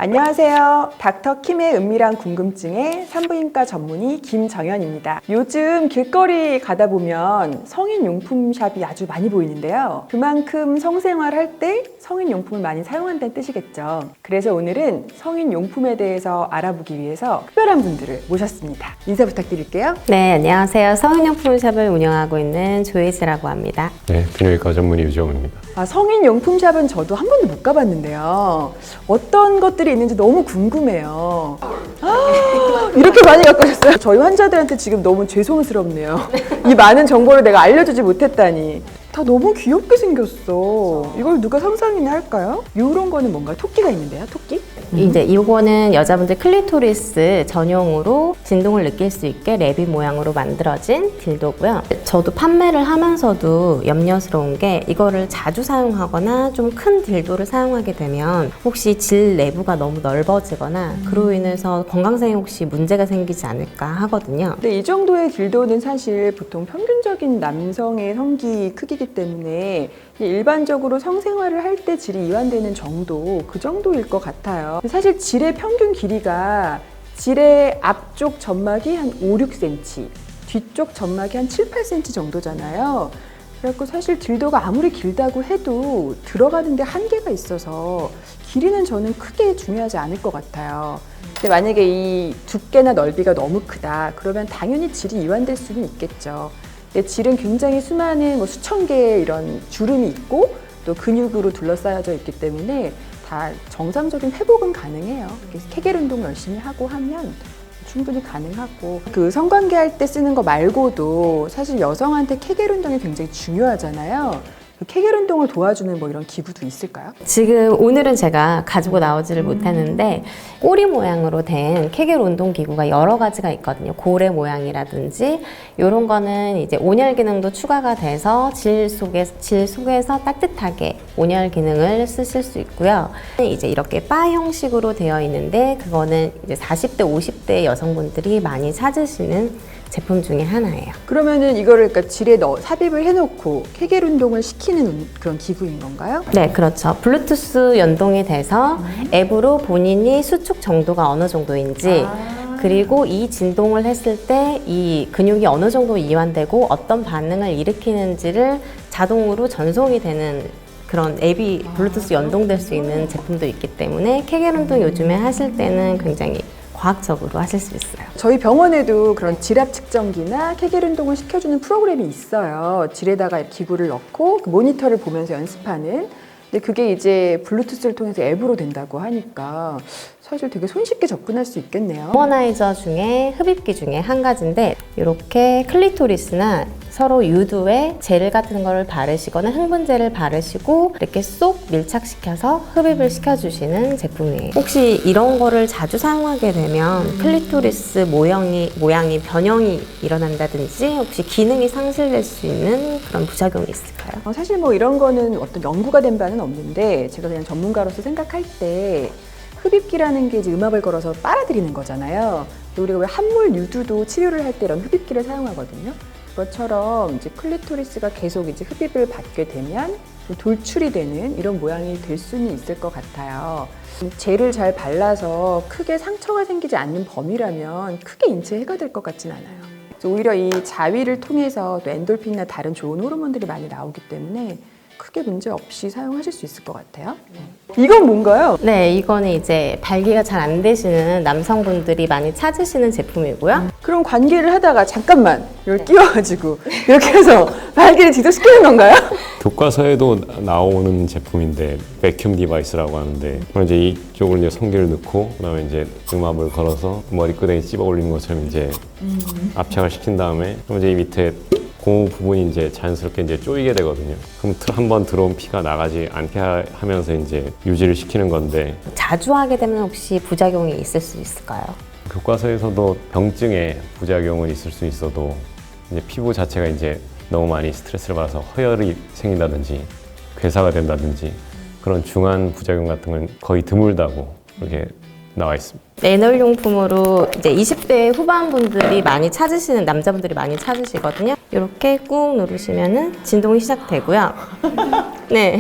안녕하세요. 닥터 킴의 은밀한 궁금증의 산부인과 전문의 김정현입니다. 요즘 길거리 가다 보면 성인용품샵이 아주 많이 보이는데요. 그만큼 성생활 할 때 성인용품을 많이 사용한다는 뜻이겠죠. 그래서 오늘은 성인용품에 대해서 알아보기 위해서 특별한 분들을 모셨습니다. 인사 부탁드릴게요. 네, 안녕하세요. 성인용품샵을 운영하고 있는 조혜지라고 합니다. 네, 비뇨기과 전문의 유정입니다. 성인용품샵은 저도 한 번도 못 가봤는데요. 어떤 것들이 있는지 너무 궁금해요. 이렇게 많이 갖고 오셨어요? 저희 환자들한테 지금 너무 죄송스럽네요. 이 많은 정보를 내가 알려주지 못했다니. 다 너무 귀엽게 생겼어. 이걸 누가 상상이나 할까요? 이런 거는 뭔가 토끼가 있는데요, 토끼? 이제 이거는 여자분들 클리토리스 전용으로 진동을 느낄 수 있게 레비 모양으로 만들어진 딜도고요. 저도 판매를 하면서도 염려스러운 게 이거를 자주 사용하거나 좀 큰 딜도를 사용하게 되면 혹시 질 내부가 너무 넓어지거나 그로 인해서 건강상에 혹시 문제가 생기지 않을까 하거든요. 근데 이 정도의 딜도는 사실 보통 평균적인 남성의 성기 크기이기 때문에 일반적으로 성생활을 할 때 질이 이완되는 정도, 그 정도일 것 같아요. 사실 질의 평균 길이가 질의 앞쪽 점막이 한 5, 6cm, 뒤쪽 점막이 한 7, 8cm 정도잖아요. 그래서 사실 딜도가 아무리 길다고 해도 들어가는 데 한계가 있어서 길이는 저는 크게 중요하지 않을 것 같아요. 근데 만약에 이 두께나 넓이가 너무 크다, 그러면 당연히 질이 이완될 수는 있겠죠. 근데 질은 굉장히 수많은 수천 개의 이런 주름이 있고 또 근육으로 둘러싸여져 있기 때문에 다 정상적인 회복은 가능해요. 그래서 케겔 운동 열심히 하고 하면 충분히 가능하고, 그 성관계 할 때 쓰는 거 말고도 사실 여성한테 케겔 운동이 굉장히 중요하잖아요. 그 케겔 운동을 도와주는 뭐 이런 기구도 있을까요? 지금 오늘은 제가 가지고 나오지를 못했는데 꼬리 모양으로 된 케겔 운동 기구가 여러 가지가 있거든요. 고래 모양이라든지 이런 거는 이제 온열 기능도 추가가 돼서 질 속에서 따뜻하게 온열 기능을 쓰실 수 있고요. 이제 이렇게 바 형식으로 되어 있는데 그거는 이제 40대, 50대 여성분들이 많이 찾으시는 제품 중에 하나예요. 그러면은 이거를 그러니까 질에 삽입을 해놓고 케겔 운동을 시키는 그런 기구인 건가요? 네, 그렇죠. 블루투스 연동이 돼서 앱으로 본인이 수축 정도가 어느 정도인지 그리고 이 진동을 했을 때 이 근육이 어느 정도 이완되고 어떤 반응을 일으키는지를 자동으로 전송이 되는 그런 앱이 블루투스 연동될 수 있는 제품도 있기 때문에 케겔 운동 요즘에 하실 때는 굉장히 과학적으로 하실 수 있어요. 저희 병원에도 그런 질압 측정기나 케겔 운동을 시켜주는 프로그램이 있어요. 질에다가 기구를 넣고 그 모니터를 보면서 연습하는. 근데 그게 이제 블루투스를 통해서 앱으로 된다고 하니까 사실 되게 손쉽게 접근할 수 있겠네요. 워머나이저 중에 흡입기 중에 한 가지인데 이렇게 클리토리스나 서로 유두에 젤 같은 거를 바르시거나 흥분젤을 바르시고 이렇게 쏙 밀착시켜서 흡입을 시켜주시는 제품이에요. 혹시 이런 거를 자주 사용하게 되면 클리토리스 모양이 변형이 일어난다든지 혹시 기능이 상실될 수 있는 그런 부작용이 있을까요? 사실 뭐 이런 거는 어떤 연구가 된 바는 없는데 제가 그냥 전문가로서 생각할 때 흡입기라는 게 이제 음압을 걸어서 빨아들이는 거잖아요. 우리가 왜 함몰 유두도 치료를 할 때 이런 흡입기를 사용하거든요. 그것처럼 이제 클리토리스가 계속 이제 흡입을 받게 되면 돌출이 되는 이런 모양이 될 수는 있을 것 같아요. 젤을 잘 발라서 크게 상처가 생기지 않는 범위라면 크게 인체에 해가 될 것 같진 않아요. 그래서 오히려 이 자위를 통해서 또 엔돌핀이나 다른 좋은 호르몬들이 많이 나오기 때문에 크게 문제 없이 사용하실 수 있을 것 같아요. 이건 뭔가요? 네, 이거는 이제 발기가 잘 안 되시는 남성분들이 많이 찾으시는 제품이고요. 그럼 관계를 하다가 잠깐만 이걸 끼워가지고 이렇게 해서 발기를 지속시키는 건가요? 교과서에도 나오는 제품인데 백큐um 디바이스라고 하는데 이제 이쪽을 이제 성기를 넣고 그다음에 이제 음압을 걸어서 머리끄댕이 찝어 올리는 것처럼 이제 압착을 시킨 다음에 그럼 이제 이 밑에 그 부분이 이제 자연스럽게 이제 쪼이게 되거든요. 그럼 한번 들어온 피가 나가지 않게 하면서 이제 유지를 시키는 건데 자주 하게 되면 혹시 부작용이 있을 수 있을까요? 교과서에서도 병증에 부작용은 있을 수 있어도 이제 피부 자체가 이제 너무 많이 스트레스를 받아서 허열이 생긴다든지 괴사가 된다든지 그런 중한 부작용 같은 건 거의 드물다고 그렇게 나와 있습니다. 애널용품으로 이제 20대 후반분들이 많이 찾으시는 남자분들이 많이 찾으시거든요. 이렇게 꾹 누르시면은 진동이 시작되고요. 네.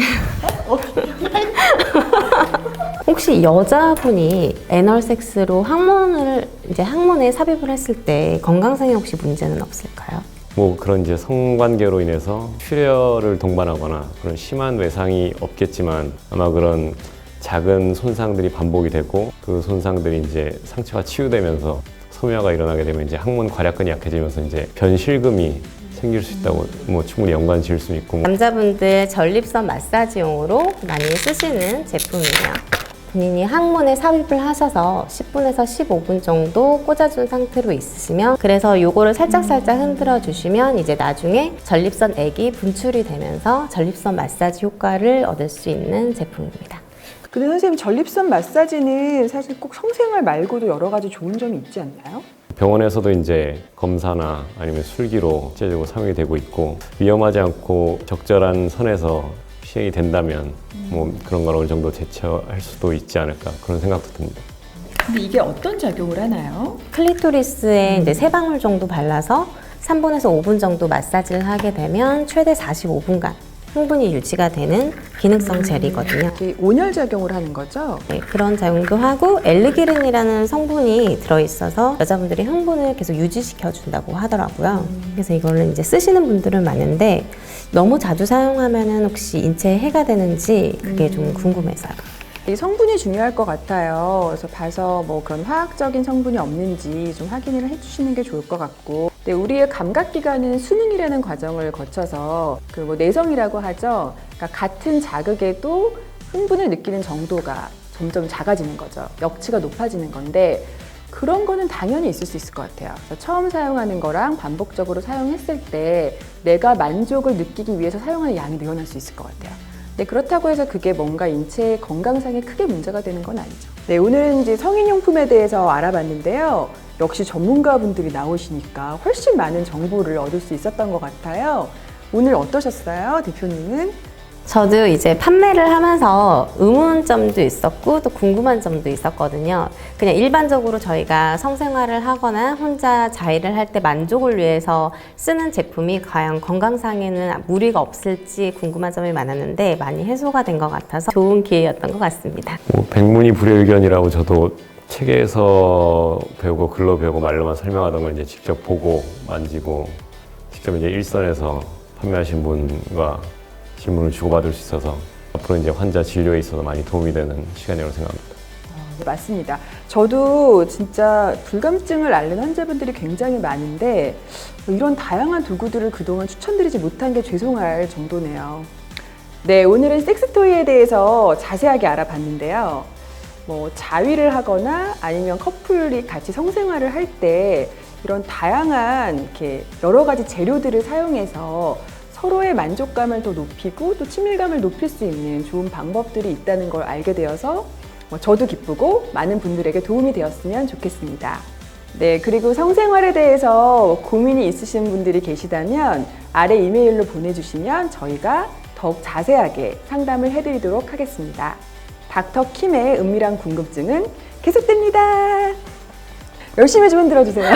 혹시 여자분이 애널섹스로 항문에 삽입을 했을 때 건강상에 혹시 문제는 없을까요? 뭐 그런 이제 성관계로 인해서 출혈을 동반하거나 그런 심한 외상이 없겠지만 아마 그런 작은 손상들이 반복이 되고 그 손상들이 이제 상처가 치유되면서 소묘가 일어나게 되면 이제 항문 괄약근이 약해지면서 이제 변실금이 생길 수 있다고 뭐 충분히 연관 지을 수 있고 남자분들 전립선 마사지용으로 많이 쓰시는 제품이에요. 본인이 항문에 삽입을 하셔서 10분에서 15분 정도 꽂아준 상태로 있으시면 그래서 요거를 살짝살짝 흔들어 주시면 이제 나중에 전립선 액이 분출이 되면서 전립선 마사지 효과를 얻을 수 있는 제품입니다. 근데 선생님, 전립선 마사지는 사실 꼭 성생활 말고도 여러 가지 좋은 점이 있지 않나요? 병원에서도 이제 검사나 아니면 술기로 실제적으로 사용이 되고 있고 위험하지 않고 적절한 선에서 시행이 된다면 뭐 그런 걸 어느 정도 대처할 수도 있지 않을까 그런 생각도 듭니다. 근데 이게 어떤 작용을 하나요? 클리토리스에 이제 3방울 정도 발라서 3분에서 5분 정도 마사지를 하게 되면 최대 45분간 흥분이 유지가 되는 기능성 젤이거든요. 이게 온열 작용을 하는 거죠? 네, 그런 작용도 하고 엘르기른이라는 성분이 들어있어서 여자분들이 흥분을 계속 유지시켜 준다고 하더라고요. 그래서 이거를 이제 쓰시는 분들은 많은데 너무 자주 사용하면은 혹시 인체에 해가 되는지 그게 좀 궁금해서요. 이 성분이 중요할 것 같아요. 그래서 봐서 뭐 그런 화학적인 성분이 없는지 좀 확인을 해주시는 게 좋을 것 같고, 네, 우리의 감각기관은 수능이라는 과정을 거쳐서 그 뭐 내성이라고 하죠. 그러니까 같은 자극에도 흥분을 느끼는 정도가 점점 작아지는 거죠. 역치가 높아지는 건데 그런 거는 당연히 있을 수 있을 것 같아요. 그래서 처음 사용하는 거랑 반복적으로 사용했을 때 내가 만족을 느끼기 위해서 사용하는 양이 늘어날 수 있을 것 같아요. 네, 그렇다고 해서 그게 뭔가 인체 건강상에 크게 문제가 되는 건 아니죠. 네, 오늘은 이제 성인용품에 대해서 알아봤는데요. 역시 전문가분들이 나오시니까 훨씬 많은 정보를 얻을 수 있었던 것 같아요. 오늘 어떠셨어요, 대표님은? 저도 이제 판매를 하면서 의문점도 있었고 또 궁금한 점도 있었거든요. 그냥 일반적으로 저희가 성생활을 하거나 혼자 자위를 할 때 만족을 위해서 쓰는 제품이 과연 건강상에는 무리가 없을지 궁금한 점이 많았는데 많이 해소가 된 것 같아서 좋은 기회였던 것 같습니다. 뭐 백문이불여일견이라고 저도 책에서 배우고 글로 배우고 말로만 설명하던 걸 이제 직접 보고 만지고 직접 이제 일선에서 판매하신 분과 질문을 주고받을 수 있어서 앞으로 이제 환자 진료에 있어서 많이 도움이 되는 시간이라고 생각합니다. 네, 맞습니다. 저도 진짜 불감증을 앓는 환자분들이 굉장히 많은데 이런 다양한 도구들을 그동안 추천드리지 못한 게 죄송할 정도네요. 네, 오늘은 섹스토이에 대해서 자세하게 알아봤는데요. 뭐 자위를 하거나 아니면 커플이 같이 성생활을 할 때 이런 다양한 이렇게 여러 가지 재료들을 사용해서 서로의 만족감을 더 높이고 또 친밀감을 높일 수 있는 좋은 방법들이 있다는 걸 알게 되어서 저도 기쁘고 많은 분들에게 도움이 되었으면 좋겠습니다. 네, 그리고 성생활에 대해서 고민이 있으신 분들이 계시다면 아래 이메일로 보내주시면 저희가 더욱 자세하게 상담을 해드리도록 하겠습니다. 닥터 킴의 은밀한 궁금증은 계속됩니다. 열심히 좀 흔들어 주세요.